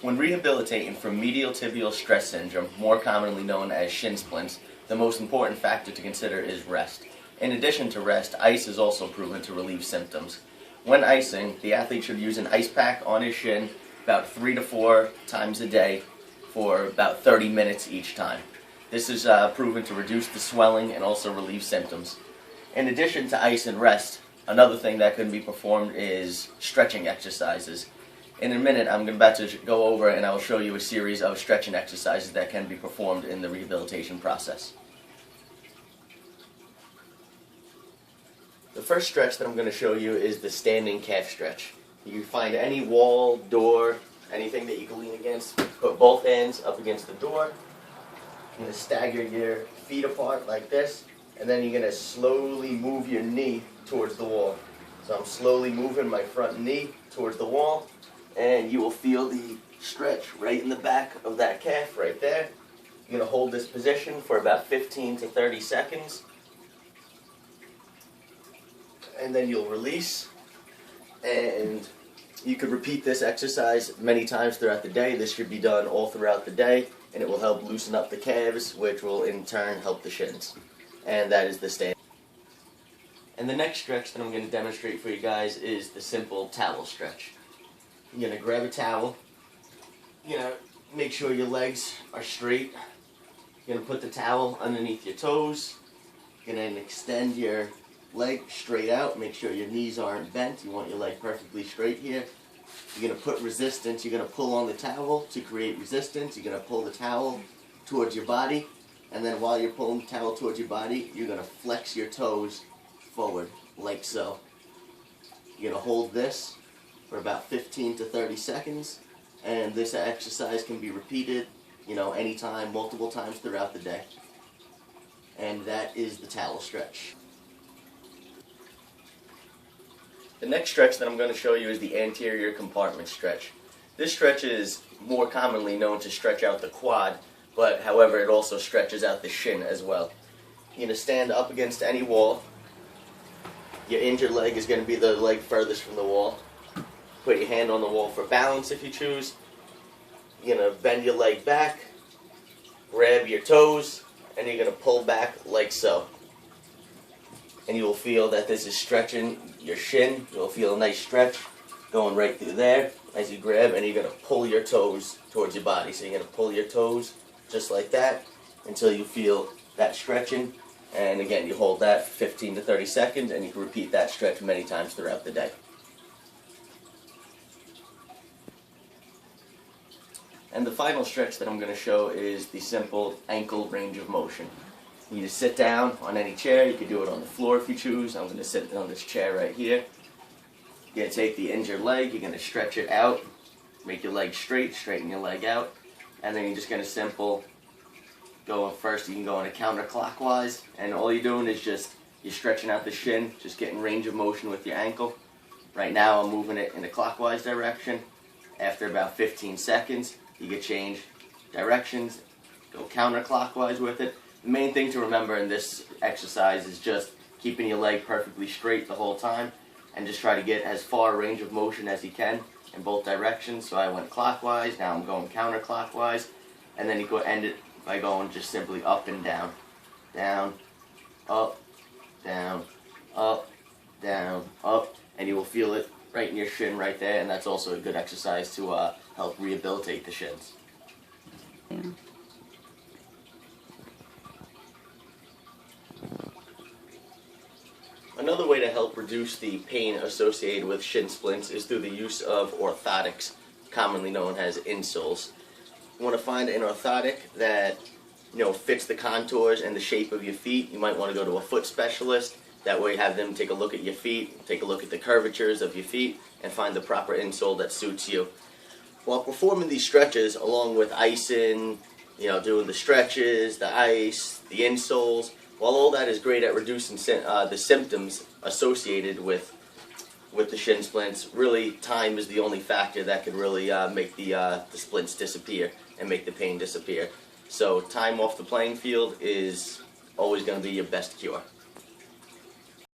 When rehabilitating from medial tibial stress syndrome, more commonly known as shin splints, the most important factor to consider is rest. In addition to rest, ice is also proven to relieve symptoms. When icing, the athlete should use an ice pack on his shin about 3 to 4 times a day for about 30 minutes each time. This is proven to reduce the swelling and also relieve symptoms. In addition to ice and rest, another thing that can be performed is stretching exercises. In a minute, I'm about to go over and I will show you a series of stretching exercises that can be performed in the rehabilitation process. The first stretch that I'm going to show you is the standing calf stretch. You can find any wall, door, anything that you can lean against. Put both hands up against the door. You're going to stagger your feet apart like this, and then you're going to slowly move your knee towards the wall. So I'm slowly moving my front knee towards the wall, and you will feel the stretch right in the back of that calf right there. You're going to hold this position for about 15 to 30 seconds. And then you'll release. And you could repeat this exercise many times throughout the day. This should be done all throughout the day, and it will help loosen up the calves, which will in turn help the shins. And that is the stand. And the next stretch that I'm going to demonstrate for you guys is the simple towel stretch. You're going to grab a towel. You're going to make sure your legs are straight. You're going to put the towel underneath your toes. You're going to extend your leg straight out. Make sure your knees aren't bent. You want your leg perfectly straight here. You're going to put resistance. You're going to pull on the towel to create resistance. You're going to pull the towel towards your body. And then while you're pulling the towel towards your body, you're going to flex your toes forward, like so. You're going to hold this for about 15 to 30 seconds, and this exercise can be repeated, anytime, multiple times throughout the day. And that is the towel stretch. The next stretch that I'm going to show you is the anterior compartment stretch. This stretch is more commonly known to stretch out the quad, but however it also stretches out the shin as well. You're going to stand up against any wall. Your injured leg is going to be the leg furthest from the wall. Put your hand on the wall for balance if you choose. You're going to bend your leg back, grab your toes, and you're going to pull back like so. And you will feel that this is stretching your shin. You'll feel a nice stretch going right through there as you grab, and you're going to pull your toes towards your body. So you're going to pull your toes just like that until you feel that stretching. And again, you hold that for 15 to 30 seconds, and you can repeat that stretch many times throughout the day. And the final stretch that I'm going to show is the simple ankle range of motion. You just sit down on any chair. You can do it on the floor if you choose. I'm going to sit on this chair right here. You're going to take the injured leg. You're going to stretch it out. Make your leg straight. Straighten your leg out. And then you're just going to going first. You can go in a counterclockwise. And all you're doing is you're stretching out the shin. Just getting range of motion with your ankle. Right now I'm moving it in a clockwise direction. After about 15 seconds, you can change directions. Go counterclockwise with it. The main thing to remember in this exercise is just keeping your leg perfectly straight the whole time, and just try to get as far range of motion as you can in both directions. So I went clockwise, now I'm going counterclockwise, and then you go end it by going just simply up and down. Down, up, down, up, down, up, and you will feel it right in your shin right there, and that's also a good exercise to help rehabilitate the shins. Yeah. Another way to help reduce the pain associated with shin splints is through the use of orthotics, commonly known as insoles. You want to find an orthotic that fits the contours and the shape of your feet. You might want to go to a foot specialist. That way have them take a look at your feet, take a look at the curvatures of your feet, and find the proper insole that suits you. While performing these stretches, along with icing, doing the stretches, the ice, the insoles, while all that is great at reducing the symptoms associated with the shin splints, really time is the only factor that can really make the splints disappear and make the pain disappear. So time off the playing field is always going to be your best cure.